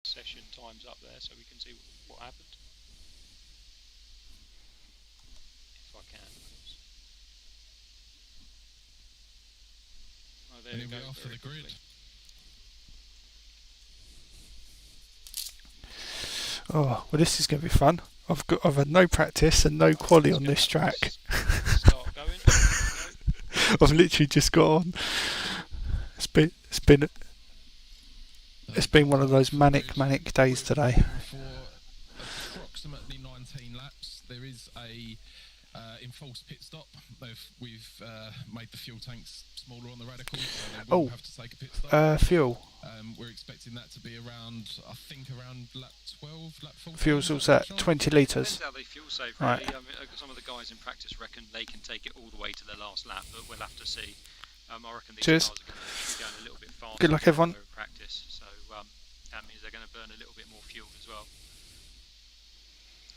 session times up there so we can see what happened. If I can, of course. Oh, there And we then go. we're off for the grid. Oh, well, this is going to be fun. I've had no practice and no quali on this track. Start going. I've literally just got on. It's been one of those manic days today. For approximately 19 laps, there is a enforced pit stop. We've made the fuel tanks smaller on the radicals, so we'll have to take a pit stop. Fuel. We're expecting that to be around, I think, around lap 12, lap 14. Fuel's all set, 20 litres. Depends how they fuel save, really. Right. I mean, some of the guys in practice reckon they can take it all the way to their last lap, but we'll have to see. I reckon these Cheers. cars are going to be going a little bit faster. Good luck, everyone. In practice, so that means they're going to burn a little bit more fuel as well.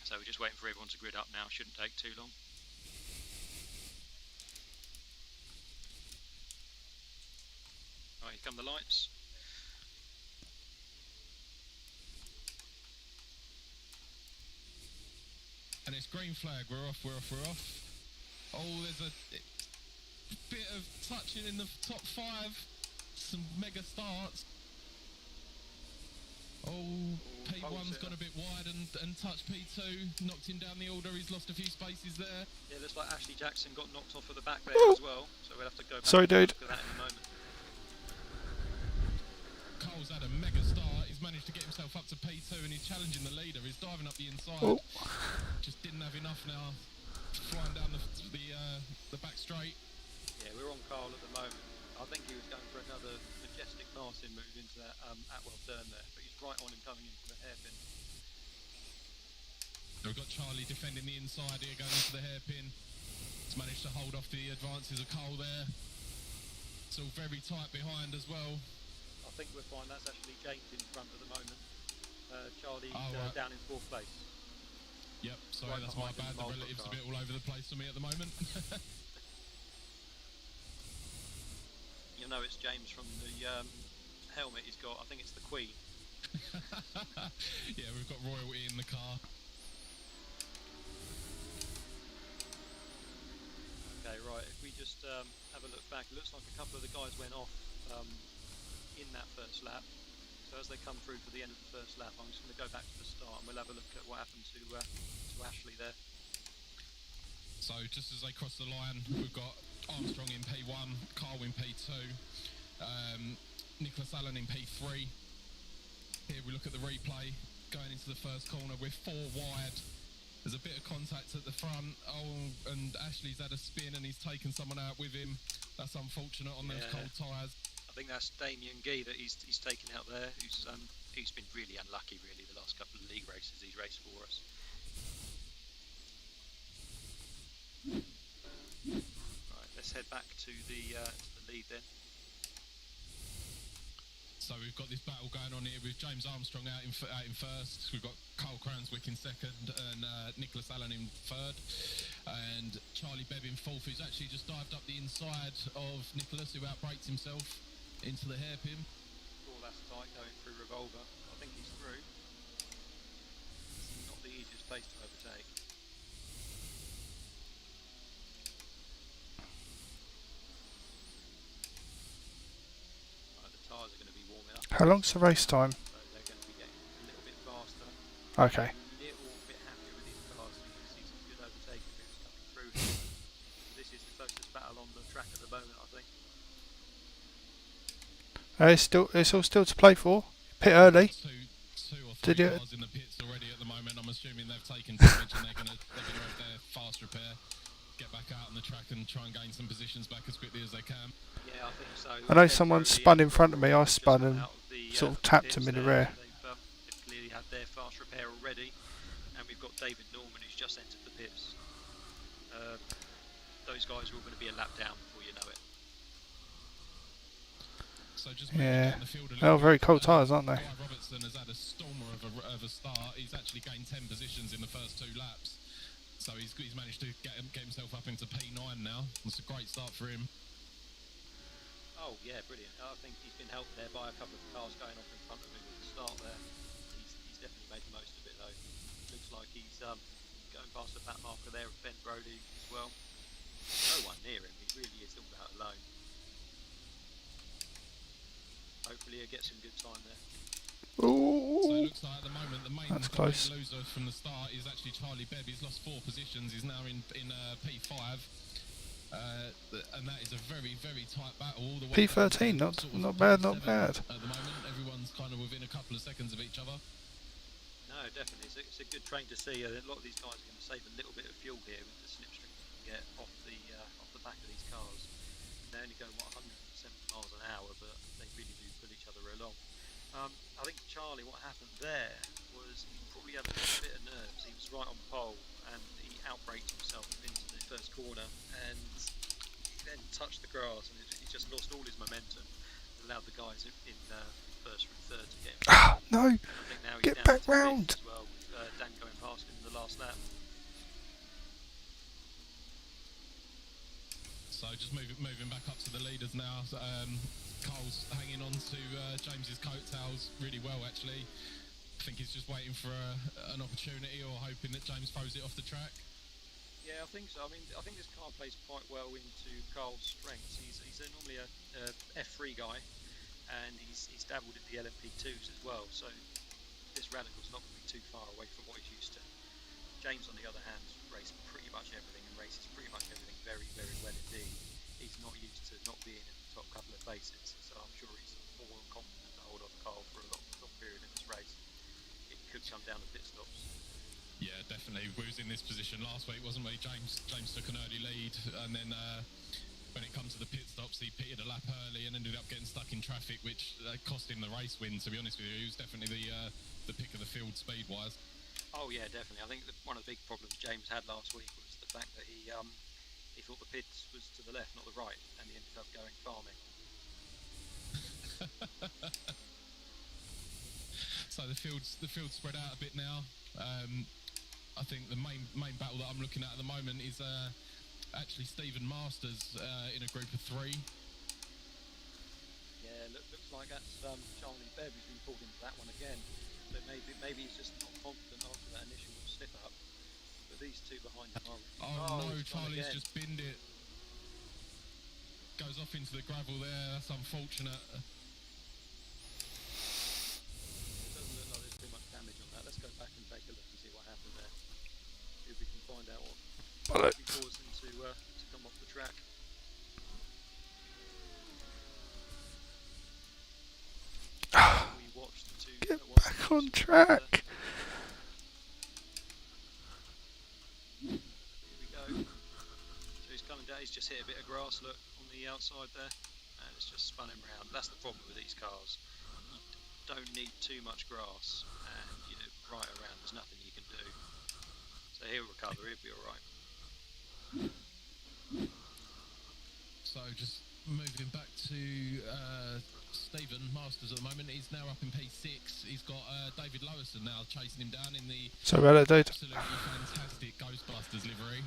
So we're just waiting for everyone to grid up now. Shouldn't take too long. Right, here come the lights. And it's green flag. We're off. Oh, there's a bit of touching in the top 5. Some mega starts. Oh, P1's gone a bit wide and touched P2. Knocked him down the order. He's lost a few spaces there. Yeah, looks like Ashley Jackson got knocked off at the back there as well. So we'll have to go back Sorry, and dude. look at that in a moment. Cole's had a mega start. He's managed to get himself up to P2 and he's challenging the leader. He's diving up the inside. Oh. Just didn't have enough now. Flying down the back straight. Yeah, we're on Carl at the moment. I think he was going for another majestic Martin move into that Atwell turn there, but he's right on him coming into the hairpin. We've got Charlie defending the inside here, going into the hairpin. He's managed to hold off the advances of Cole there. It's all very tight behind as well. I think we'll find that's actually James in front at the moment. Charlie right. down in 4th place. Yep, sorry, that's my bad. The relative's a bit all over the place for me at the moment. You know it's James from the helmet he's got. I think it's the Queen. Yeah, we've got royalty in the car. Okay, right, if we just have a look back, it looks like a couple of the guys went off in that first lap. So as they come through to the end of the first lap, I'm just going to go back to the start and we'll have a look at what happened to Ashley there. So just as they cross the line, we've got Armstrong in P1, Carl in P2, Nicholas Allen in P3. Here we look at the replay, going into the first corner, we're 4 wide. There's a bit of contact at the front. Oh, and Ashley's had a spin and he's taken someone out with him. That's unfortunate on those cold tyres. I think that's Damien Gee that he's taken out there, who's been really unlucky really the last couple of league races he's raced for us. Right, let's head back to the lead then. So we've got this battle going on here with James Armstrong out in first. We've got Carl Cranswick in second and Nicholas Allen in third. And Charlie Bebb in fourth, who's actually just dived up the inside of Nicholas, who outbraked himself into the hairpin. Oh, that's tight going through Revolver. I think he's through. It's not the easiest place to overtake. Right, the tyres are going to be warming up. How long's the race time? So they're going to be getting a little bit faster. Okay. A little bit happier with these cars, so you can see some good overtaking moves coming through. This is the closest battle on the track at the moment, I think. It's all still to play for. Pit early. Two or three Did you? cars in the pits already at the moment. I'm assuming they've taken damage and they're going to have their fast repair, get back out on the track and try and gain some positions back as quickly as they can. Yeah, I think so. I know someone spun in front of me. I spun and sort of tapped him in the rear. They've clearly had their fast repair already, and we've got David Norman who's just entered the pits. Those guys are all going to be a lap down before you know it. So just Yeah, the field a they're all little very bit. cold tyres, aren't they? Guy Robertson has had a stormer of a start. He's actually gained 10 positions in the first 2 laps. So he's managed to get himself up into P9 now. It's a great start for him. Oh yeah, brilliant. I think he's been helped there by a couple of cars going off in front of him at the start there. going past the back marker there of Ben Brody as well. No one near him. He really is all out alone. Hopefully he'll get some good time there. So it Ooh. looks like at the moment the main Close. loser from the start is actually Charlie Bebb. He's lost 4 positions. He's now in P5. And that is a very, very tight battle all the way P13, down to not bad, not P7 bad. At the moment, everyone's kind of within a couple of seconds of each other. No, definitely. It's a good train to see. A lot of these guys are going to save a little bit of fuel here with the slipstream you can get off the back of these cars. They only go 170 miles an hour, but they really do pull each other along. I think Charlie, what happened there was he probably had a bit of nerves. He was right on pole and he outbraked himself into the first corner and he then touched the grass and he just lost all his momentum and allowed the guys in first through third to get him. Ah, no! I think now he's Get down back to round! fifth as well, with Dan going past him in the last lap. So just moving back up to the leaders now. Carl's hanging on to James's coattails really well, actually. I think he's just waiting for an opportunity or hoping that James throws it off the track. Yeah, I think so. I mean, I think this car plays quite well into Carl's strengths. He's normally a F3 guy, and he's dabbled in the LMP2s as well. So this radical's not going to be too far away from what he's used to. James, on the other hand, races pretty much everything and races pretty much everything very, very well indeed. He's not used to not being in the top couple of places, so I'm sure he's more than confident to hold off Carl for a long period in this race. It could come down to pit stops. Yeah, definitely. We was in this position last week, wasn't we? James took an early lead, and then when it comes to the pit stops, he pitted a lap early and ended up getting stuck in traffic, which cost him the race win. To be honest with you, he was definitely the pick of the field speed-wise. Oh yeah, definitely. I think one of the big problems James had last week was the fact that he thought the pits was to the left, not the right, and he ended up going farming. So the field's spread out a bit now. I think the main battle that I'm looking at the moment is actually Stephen Masters in a group of 3. Yeah, looks like that's Charlie Bebb who's been pulled into that one again. So maybe he's just not confident after that initial slip up. But these two behind him are. Oh no, Charlie's just binned it. Goes off into the gravel there. That's unfortunate. It doesn't look like there's too much damage on that. Let's go back and take a look and see what happened there. See if we can find out what caused him to come off the track. We watched the two. Get back on track! Here we go. So he's coming down. He's just hit a bit of grass. Look on the outside there, and it's just spun him round. That's the problem with these cars. You don't need too much grass, and right around. There's nothing you can do. So he'll recover. He'll be all right. So just moving back to Stephen Masters at the moment. He's now up in P6. He's got David Lowison now chasing him down in the So about that, dude. absolutely fantastic Ghostbusters livery.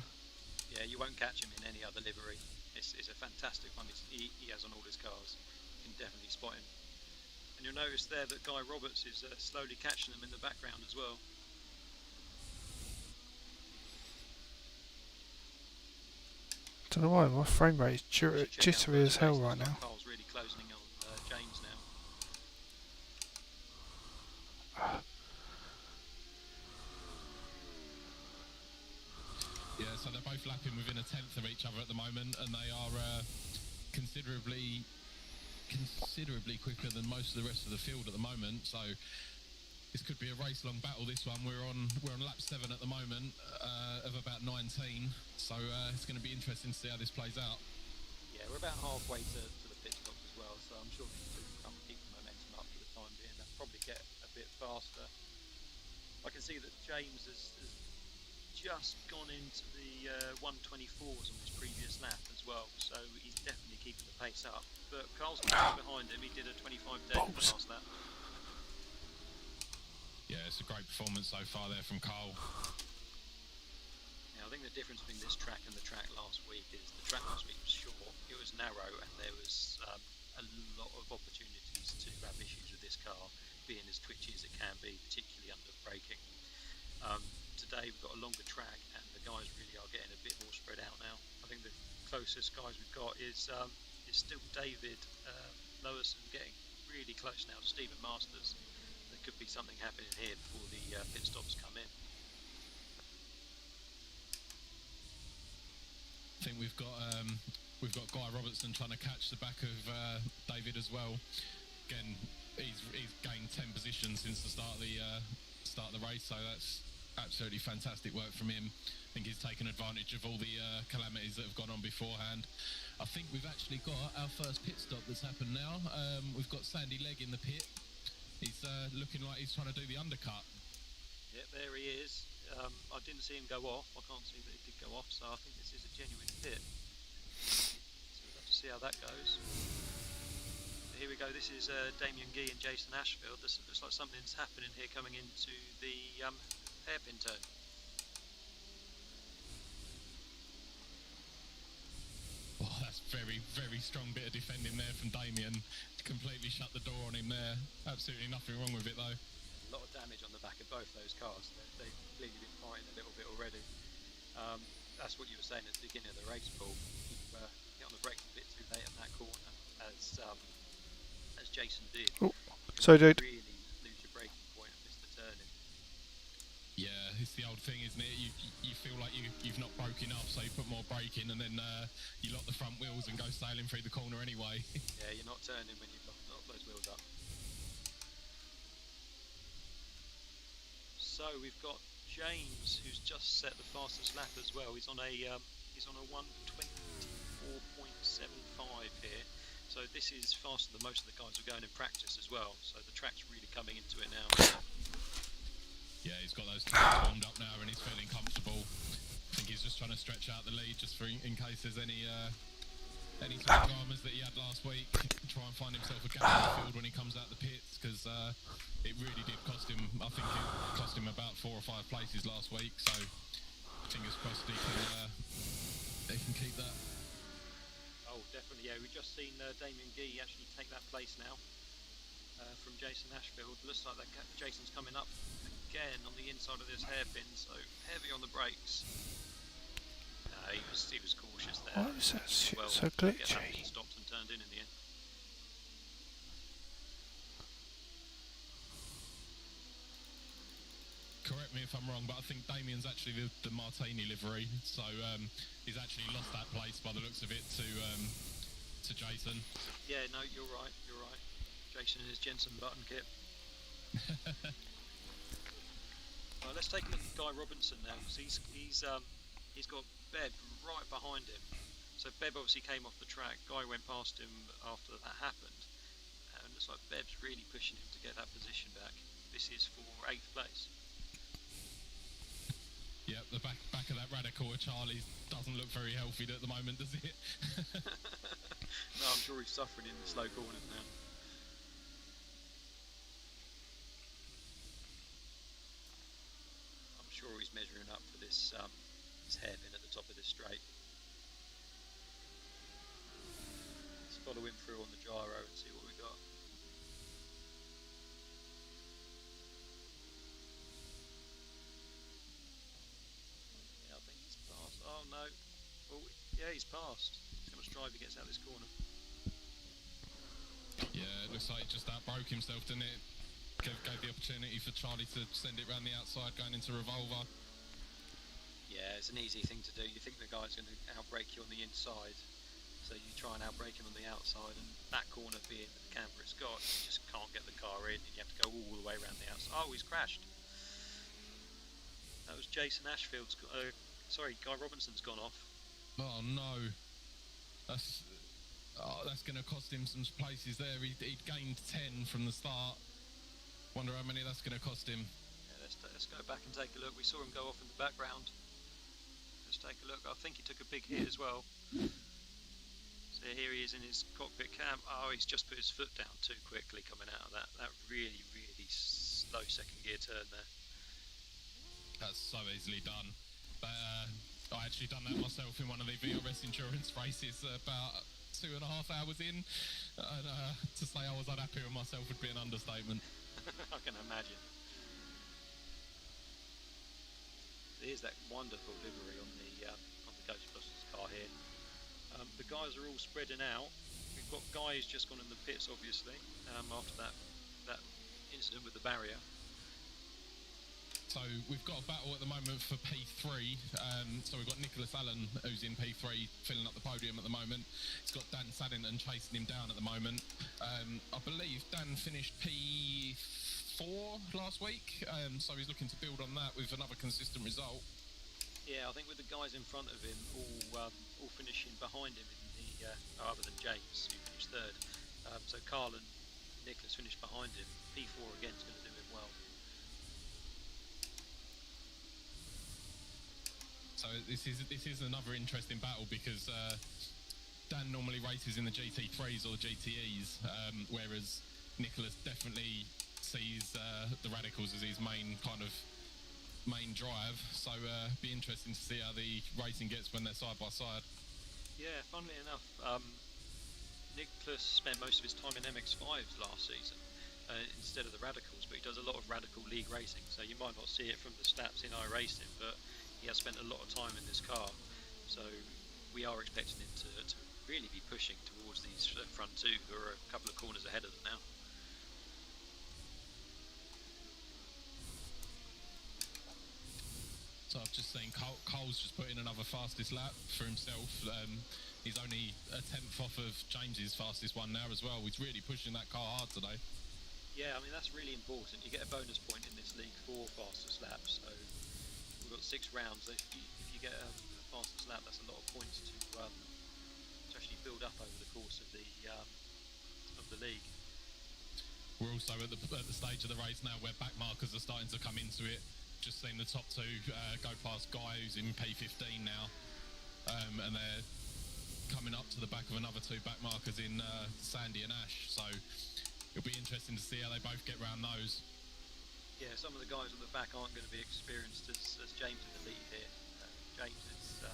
Yeah, you won't catch him in any other livery. It's a fantastic one. He has on all his cars. You can definitely spot him. And you'll notice there that Guy Roberts is slowly catching them in the background as well. Don't know why my frame rate is jittery as hell right now. Carl's really closing on James now. Yeah, so they're both lapping within a tenth of each other at the moment, and they are considerably quicker than most of the rest of the field at the moment. So this could be a race-long battle. This one, we're on lap 7 at the moment of about 19. So it's going to be interesting to see how this plays out. Yeah, we're about halfway to the pit stop as well, so I'm sure these two will come and keep the momentum up for the time being. They'll probably get a bit faster. I can see that James has just gone into the 124s on his previous lap as well, so he's definitely keeping the pace up. But Carl's behind him. He did a 25 day last lap. Yeah, it's a great performance so far there from Carl. I think the difference between this track and the track last week is the track last week was short, it was narrow, and there was a lot of opportunities to have issues with this car, being as twitchy as it can be, particularly under braking. day. We've got a longer track, and the guys really are getting a bit more spread out now. I think the closest guys we've got is still David Lowerson, getting really close now to Stephen Masters. There could be something happening here before the pit stops come in. I think we've got Guy Robertson trying to catch the back of David as well. Again, he's gained 10 positions since the start of the race, so that's absolutely fantastic work from him. I think he's taken advantage of all the calamities that have gone on beforehand. I think we've actually got our first pit stop that's happened now. We've got Sandy Legg in the pit. He's looking like he's trying to do the undercut. Yeah, there he is. I didn't see him go off. I can't see that he did go off, so I think this is a genuine pit. So we'll have to see how that goes. But here we go. This is Damien Gee and Jason Ashfield. This looks like something's happening here coming into the hairpin turn. Oh, that's very, very strong bit of defending there from Damien. Completely shut the door on him there. Absolutely nothing wrong with it though. A lot of damage on the back of both those cars. They've clearly been fighting a little bit already. That's what you were saying at the beginning of the race, Paul. Get on the brakes a bit too late in that corner, as Jason did. Oh, so did. Really lose your braking point and miss the turning. Yeah, it's the old thing, isn't it? You feel like you've not broken enough, so you put more brake in, and then you lock the front wheels and go sailing through the corner anyway. Yeah, you're not turning when you've locked those wheels up. So we've got James, who's just set the fastest lap as well. He's on a 1:24.75 here. So this is faster than most of the guys are going in practice as well. So the track's really coming into it now. Yeah, he's got those tires warmed up now and he's feeling comfortable. I think he's just trying to stretch out the lead just for in case there's any sort of dramas that he had last week. Try and find himself a gap in the field when he comes out the pits, because it really did cost him. I think it cost him about 4 or 5 places last week. So fingers crossed he can keep that. Oh, definitely. Yeah, we've just seen Damien Gee actually take that place now from Jason Ashfield. Looks like that Jason's coming up again on the inside of this hairpin, so heavy on the brakes. He was cautious there. Why is that shit well, so glitchy? Stopped and turned in the end. Correct me if I'm wrong, but I think Damien's actually the Martini livery, so he's actually lost that place by the looks of it to Jason. Yeah, no, you're right. Jason in his Jensen Button kit. Right, let's take a look at Guy Robinson now, because he's got Beb right behind him. So Beb obviously came off the track. Guy went past him after that happened, and it's like Beb's really pushing him to get that position back. This is for 8th place. Yeah, the back of that Radical of Charlie's doesn't look very healthy at the moment, does it? No, I'm sure he's suffering in the slow corners now. I'm sure he's measuring up for this hairpin at the top of this straight. Let's follow him through on the gyro and see what we got. Yeah, I think he's passed. Oh no. Well, yeah, he's passed. See how much drive he gets out of this corner. Yeah, it looks like he just outbroke himself, didn't it? Gave the opportunity for Charlie to send it around the outside going into Revolver. Yeah, it's an easy thing to do. You think the guy's going to outbrake you on the inside, so you try and outbrake him on the outside, and that corner being the camber it's got, you just can't get the car in, and you have to go all the way around the outside. Oh, he's crashed. That was Jason Ashfield's, Guy Robinson's gone off. Oh no. That's going to cost him some places there. He'd gained 10 from the start. Wonder how many that's going to cost him. Yeah, let's go back and take a look. We saw him go off in the background. Let's take a look. I think he took a big hit as well. So here he is in his cockpit cam. Oh, he's just put his foot down too quickly coming out of that. That really, really slow second gear turn there. That's so easily done. But I actually done that myself in one of the VRS endurance races about 2.5 hours in. And to say I was unhappy with myself would be an understatement. I can imagine. is that wonderful livery on the Ghostbusters car here. The guys are all spreading out. We've got guys just gone in the pits, obviously, after that incident with the barrier. So we've got a battle at the moment for P3. So we've got Nicholas Allen, who's in P3, filling up the podium at the moment. He's got Dan Saddington chasing him down at the moment. I believe Dan finished P4 last week, so he's looking to build on that with another consistent result. Yeah, I think with the guys in front of him all finishing behind him in the other than James, who finished third. So Carl and Nicholas finished behind him. P4 again is going to do him well. So this is another interesting battle because Dan normally races in the GT3s or GTEs, whereas Nicholas definitely sees the Radicals as his main drive. So be interesting to see how the racing gets when they're side by side. Yeah, funnily enough, Nicholas spent most of his time in MX5s last season instead of the Radicals, but he does a lot of Radical League racing, so you might not see it from the stats in Iracing, but he has spent a lot of time in this car, so we are expecting him to really be pushing towards these front two, who are a couple of corners ahead of them now. So I've just seen Cole's just put in another fastest lap for himself. He's only a tenth off of James's fastest one now as well. He's really pushing that car hard today. Yeah, I mean, that's really important. You get a bonus point in this league for fastest lap, so we've got 6 rounds. If you get a fastest lap, that's a lot of points to actually build up over the course of the league. We're also at the stage of the race now where back markers are starting to come into it. Just seen the top 2 go past Guy, who's in P15 now, and they're coming up to the back of another 2 back markers in Sandy and Ash, so it'll be interesting to see how they both get round those. Yeah, some of the guys at the back aren't going to be experienced as James in the lead here. James is,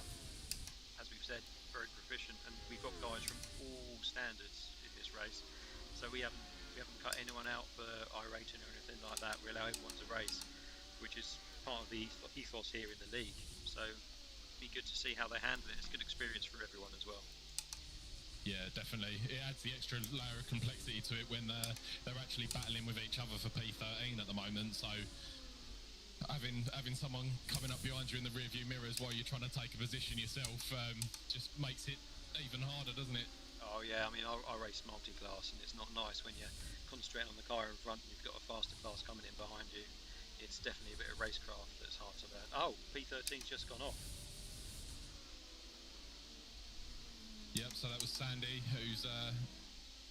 as we've said, very proficient, and we've got guys from all standards in this race, so we haven't cut anyone out for iRating or anything like that. We allow everyone to race, which is part of the ethos here in the league, so it'd be good to see how they handle it. It's a good experience for everyone as well. Yeah, definitely. It adds the extra layer of complexity to it when they're actually battling with each other for P13 at the moment, so having someone coming up behind you in the rearview mirrors while you're trying to take a position yourself just makes it even harder, doesn't it? Oh yeah, I mean, I race multi-class, and it's not nice when you're concentrating on the car in front and you've got a faster class coming in behind you. It's definitely a bit of racecraft that's hard to learn. Oh, P13's just gone off. Yep, so that was Sandy, who's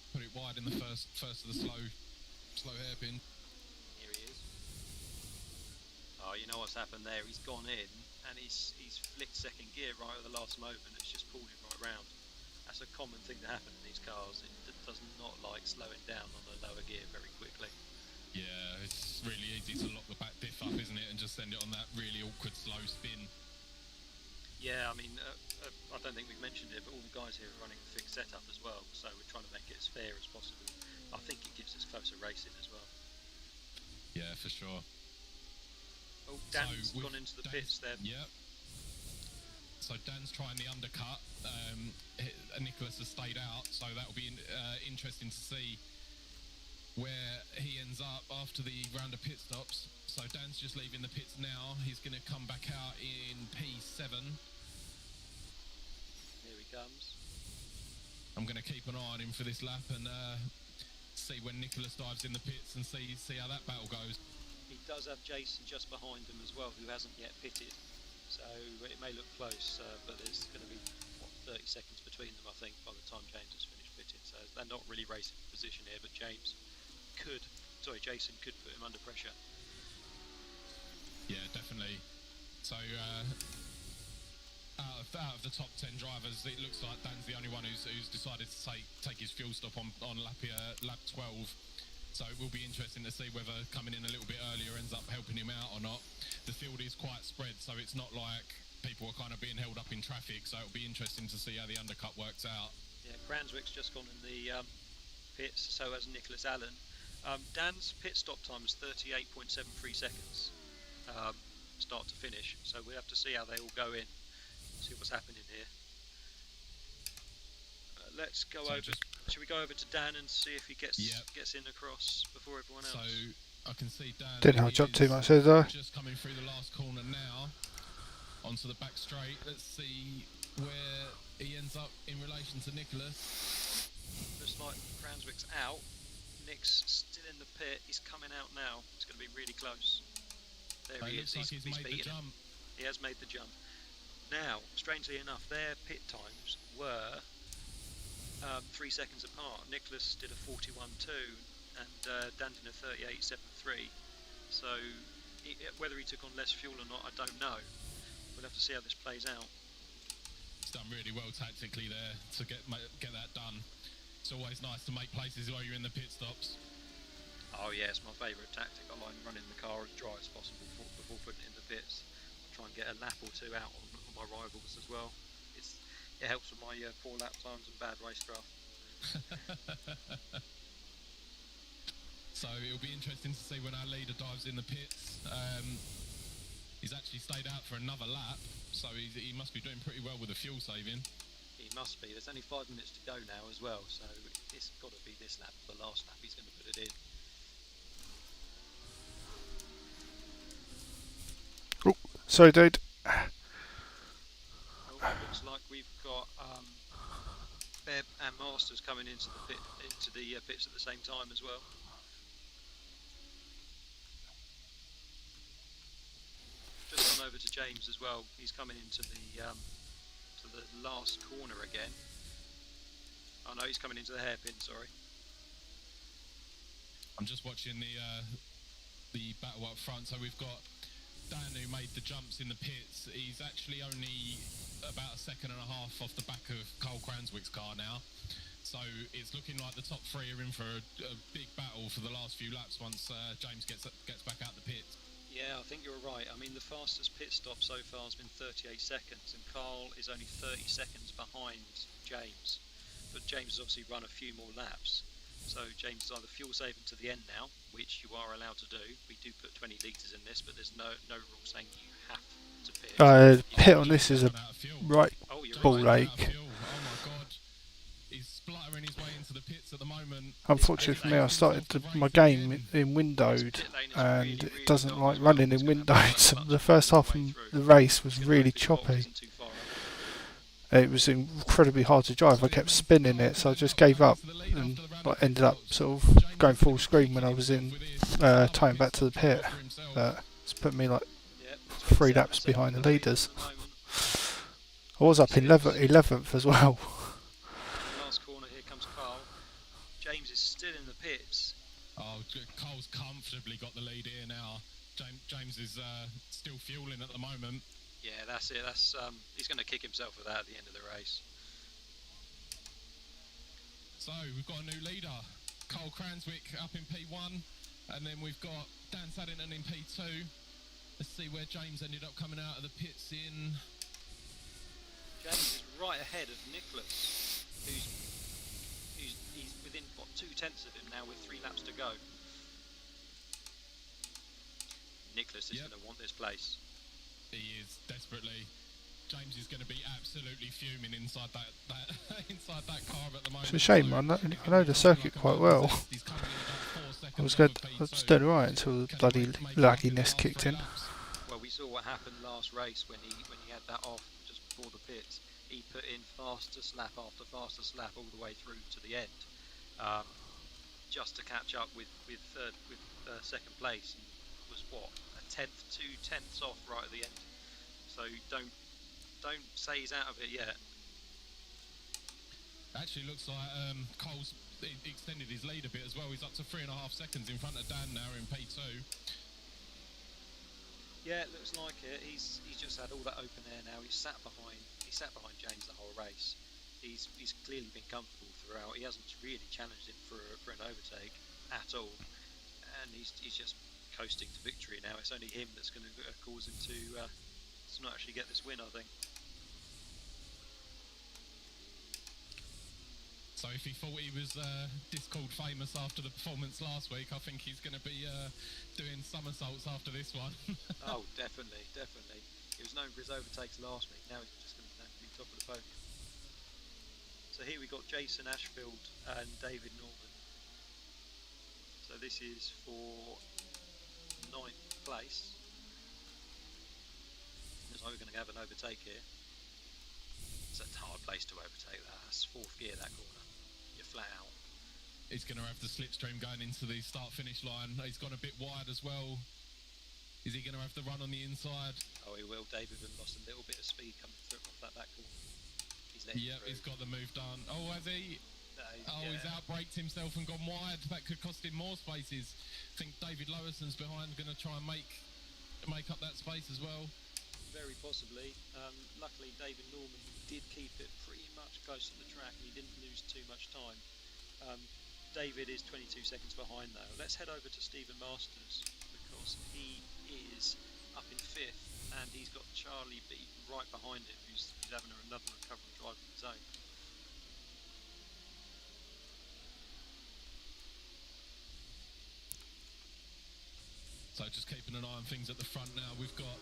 put it wide in the first of the slow hairpin. Here he is. Oh, you know what's happened there? He's gone in and he's flicked second gear right at the last moment. It's just pulled him right round. That's a common thing to happen in these cars. It does not like slowing down on a lower gear very quickly. Yeah, it's really easy to lock the back diff up, isn't it, and just send it on that really awkward slow spin. Yeah, I mean, I don't think we've mentioned it, but all the guys here are running a fixed setup as well, so we're trying to make it as fair as possible. I think it gives us closer racing as well. Yeah, for sure. Oh, Dan's gone into the pits there. Yep. So Dan's trying the undercut. Nicholas has stayed out, so that'll be interesting to see where he ends up after the round of pit stops. So Dan's just leaving the pits now. He's going to come back out in P7. Here he comes. I'm going to keep an eye on him for this lap and see when Nicholas dives in the pits and see how that battle goes. He does have Jason just behind him as well, who hasn't yet pitted. So it may look close, but there's going to be 30 seconds between them, I think, by the time James has finished pitting. So they're not really racing for position here, but Jason could put him under pressure. Yeah, definitely. So out of the top 10 drivers, it looks like Dan's the only one who's decided to take his fuel stop on lap 12. So it will be interesting to see whether coming in a little bit earlier ends up helping him out or not. The field is quite spread, so it's not like people are kind of being held up in traffic, so it'll be interesting to see how the undercut works out. Yeah, Cranswick's just gone in the pits, so has Nicholas Allen. Dan's pit stop time is 38.73 seconds. start to finish. So we have to see how they all go in, see what's happening here. Let's go over. Should we go over to Dan and see if he gets in across before everyone else? So I can see Dan. Didn't hold up too much, did I? Just coming through the last corner now, onto the back straight. Let's see where he ends up in relation to Nicholas. Looks like Cranswick's out. Nick's still in the pit. He's coming out now. It's going to be really close. There he is. Looks like he's made the jump. He has made the jump. Now, strangely enough, their pit times were 3 seconds apart. Nicholas did a 41.2 and Dan did a 38.73. So whether he took on less fuel or not, I don't know. We'll have to see how this plays out. He's done really well tactically there to get that done. It's always nice to make places while you're in the pit stops. Oh yeah, it's my favourite tactic. I like running the car as dry as possible before putting it in the pits. Try and get a lap or two out on my rivals as well. It helps with my poor lap times and bad racecraft. So it'll be interesting to see when our leader dives in the pits. He's actually stayed out for another lap, so he must be doing pretty well with the fuel saving. He must be. There's only 5 minutes to go now as well, so it's got to be this lap, the last lap he's going to put it in. Oh, sorry, dude. Looks like we've got Beb and Masters coming into the pits at the same time as well. Just gone over to James as well. He's coming into the last corner again. Oh no, he's coming into the hairpin. Sorry. I'm just watching the battle up front. So we've got Dan, who made the jumps in the pits. He's actually only about a second and a half off the back of Cole Cranswick's car now. So it's looking like the top 3 are in for a big battle for the last few laps once James gets back out the pit. Yeah, I think you're right. I mean, the fastest pit stop so far has been 38 seconds, and Carl is only 30 seconds behind James. But James has obviously run a few more laps. So James is either fuel saving to the end now, which you are allowed to do. We do put 20 litres in this, but there's no rule saying you have to pit. Pit on this is a right ball ache. Oh my god, he's spluttering his way into the pits at the moment. Unfortunately for me, I started my game in windowed, and it doesn't like running in windowed. So the first half of the race was really choppy. It was incredibly hard to drive. I kept spinning it, so I just gave up and ended up sort of going full screen when I was in tying back to the pit. It's put me like 3 laps behind the leaders. I was up in 11th as well. Last corner, here comes Carl. James is still in the pits. Oh, Carl's comfortably got the lead here now. James is still fueling at the moment. Yeah, that's it. He's going to kick himself with that at the end of the race. So we've got a new leader, Cole Cranswick up in P1, and then we've got Dan Saddington in P2. Let's see where James ended up coming out of the pits in. James is right ahead of Nicholas, who's within 2/10 of him now with 3 laps to go. Nicholas is going to want this place. He is desperately. James is going to be absolutely fuming inside that inside that car at the moment. It's a shame. I know the circuit quite well. I was doing right until the bloody lagginess kicked in. Well, we saw what happened last race when he had that off just before the pits. He put in fastest lap after fastest lap all the way through to the end, just to catch up with second place. And was what, a 2/10 off right at the end. So don't say he's out of it yet. Actually, looks like Cole's extended his lead a bit as well. He's up to 3.5 seconds in front of Dan now in P2. Yeah, it looks like it. He's just had all that open air now. He sat behind James the whole race. He's clearly been comfortable throughout. He hasn't really challenged him for an overtake at all, and he's just coasting to victory now. It's only him that's going to cause him to not actually get this win, I think. So if he thought he was Discord famous after the performance last week, I think he's going to be doing somersaults after this one. Oh, definitely, definitely. He was known for his overtakes last week. Now he's just going to be top of the podium. So here we got Jason Ashfield and David Norman. So this is for 9th place. Looks like we're going to have an overtake here. It's a hard place to overtake that. That's 4th gear, that corner. You're flat out. He's going to have the slipstream going into the start-finish line. He's gone a bit wide as well. Is he going to have the run on the inside? Oh, he will. David lost a little bit of speed coming through off that back corner. He's letting Yep, he's got the move done. Oh, has he? He's outbraked himself and gone wide. That could cost him more spaces. I think David Lowerson's behind, going to try and make up that space as well. Very possibly. Luckily, David Norman did keep it pretty much close to the track and he didn't lose too much time. David is 22 seconds behind though. Let's head over to Stephen Masters because he is up in 5th and he's got Charlie B right behind him who's having another recovery drive of his own. So just keeping an eye on things at the front now. We've got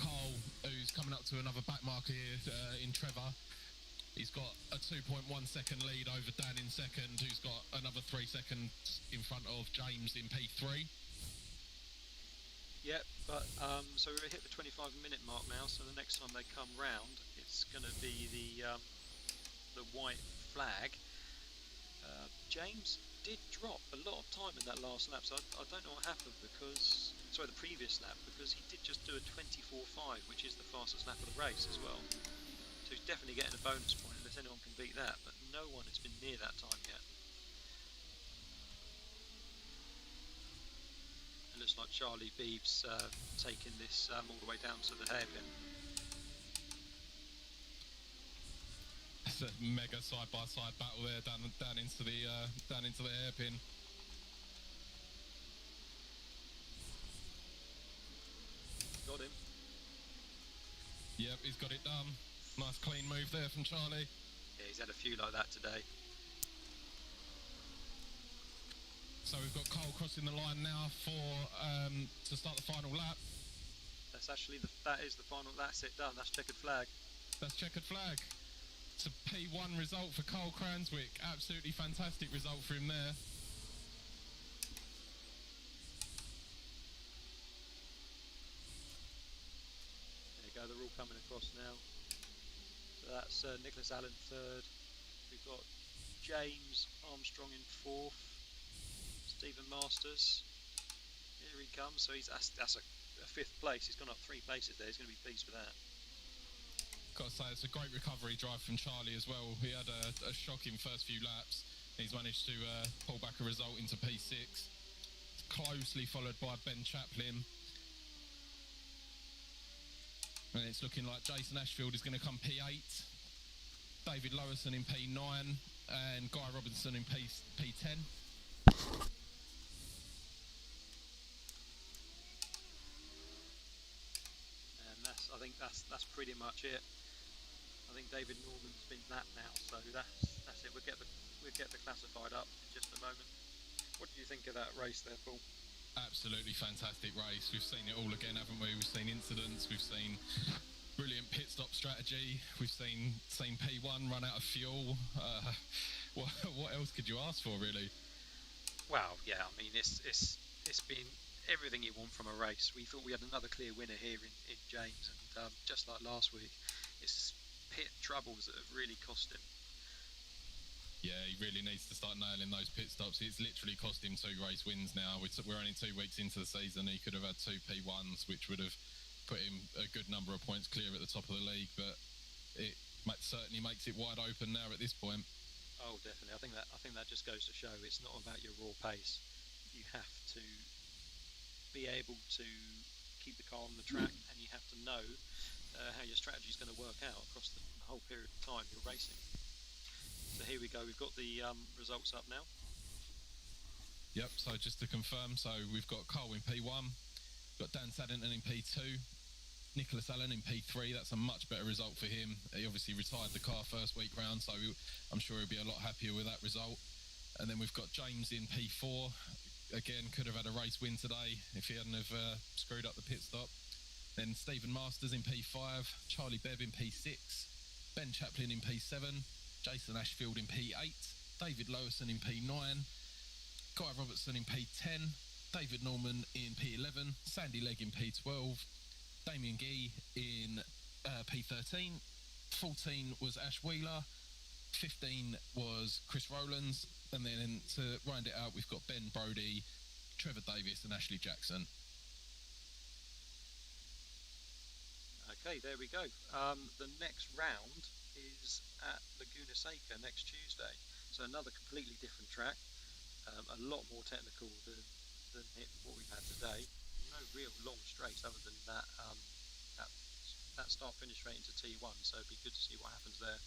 Carl, who's coming up to another back marker here in Trevor. He's got a 2.1 second lead over Dan in 2nd, who's got another 3 seconds in front of James in P3. Yep, but so we've hit the 25-minute mark now. So the next time they come round, it's going to be the white flag. James did drop a lot of time in that last lap, so I don't know what happened because, sorry, the previous lap, because he did just do a 24.5, which is the fastest lap of the race as well. So he's definitely getting a bonus point unless anyone can beat that, but no one has been near that time yet. It looks like Charlie Beeb's taking this all the way down to the hairpin. It's a mega side-by-side battle there down into the hairpin. Got him. Yep, he's got it done. Nice clean move there from Charlie. Yeah, he's had a few like that today. So we've got Cole crossing the line now to start the final lap. That's actually that is the final. That's it done. That's checkered flag. That's checkered flag. It's a P1 result for Cole Cranswick. Absolutely fantastic result for him there. There you go. They're all coming across now. So that's Nicholas Allen 3rd. We've got James Armstrong in 4th. Stephen Masters. Here he comes. So that's a 5th place. He's gone up 3 places there. He's going to be pleased with that. Got to say, it's a great recovery drive from Charlie as well. He had a shocking first few laps. He's managed to pull back a result into P6. Closely followed by Ben Chaplin. And it's looking like Jason Ashfield is going to come P8. David Lowerson in P9. And Guy Robinson in P10. I think that's pretty much it. I think David Norman's been that now, so that's it. We'll get the classified up in just a moment. What do you think of that race there, Paul? Absolutely fantastic race. We've seen it all again, haven't we? We've seen incidents. We've seen brilliant pit stop strategy. We've seen P1 run out of fuel. What else could you ask for, really? Well, yeah. I mean, it's been everything you want from a race. We thought we had another clear winner here in James, and just like last week, it's pit troubles that have really cost him. Yeah, he really needs to start nailing those pit stops. It's literally cost him 2 race wins now. We're only 2 weeks into the season. He could have had 2 P1s, which would have put him a good number of points clear at the top of the league, but it certainly makes it wide open now at this point. Oh, definitely. I think that just goes to show it's not about your raw pace. You have to be able to keep the car on the track, and you have to know how your strategy is going to work out across the whole period of time you're racing. So here we go. We've got the results up now. Yep. So just to confirm, so we've got Cole in P1, got Dan Saddington in P2, Nicholas Allen in P3, that's a much better result for him. He obviously retired the car first week round, so I'm sure he'll be a lot happier with that result. And then we've got James in P4. Again, could have had a race win today if he hadn't have screwed up the pit stop. Then Stephen Masters in P5, Charlie Bev in P6, Ben Chaplin in P7, Jason Ashfield in P8, David Lowison in P9, Guy Robertson in P10, David Norman in P11, Sandy Legg in P12, Damien Gee in P13, 14 was Ash Wheeler, 15 was Chris Rowlands, and then to round it out, we've got Ben Brodie, Trevor Davis, and Ashley Jackson. Okay, there we go. The next round is at Laguna Seca next Tuesday, so another completely different track, a lot more technical than what we've had today. No real long straights other than that start-finish straight into T1, so it'd be good to see what happens there.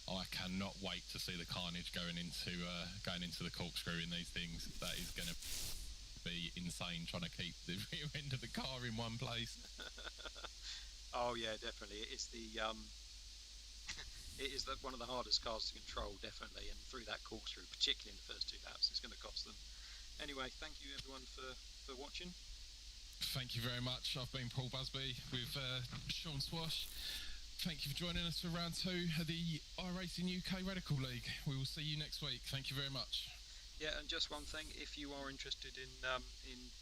I cannot wait to see the carnage going into the corkscrew in these things. That is going to be insane, trying to keep the rear end of the car in one place. Oh yeah, definitely. It is one of the hardest cars to control, definitely, and through that corkscrew, particularly in the first 2 laps, it's going to cost them. Anyway, thank you everyone for watching. Thank you very much. I've been Paul Busby with Sean Swash. Thank you for joining us for round 2 of the Iracing UK Radical League. We will see you next week. Thank you very much. Yeah, and just one thing, if you are interested in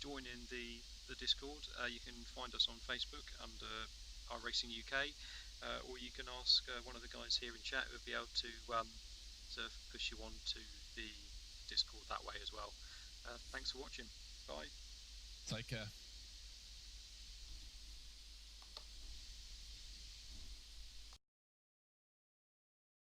joining the Discord, you can find us on Facebook under Iracing UK, or you can ask one of the guys here in chat who will be able to push you on to the Discord that way as well. Thanks for watching. Bye. Take care.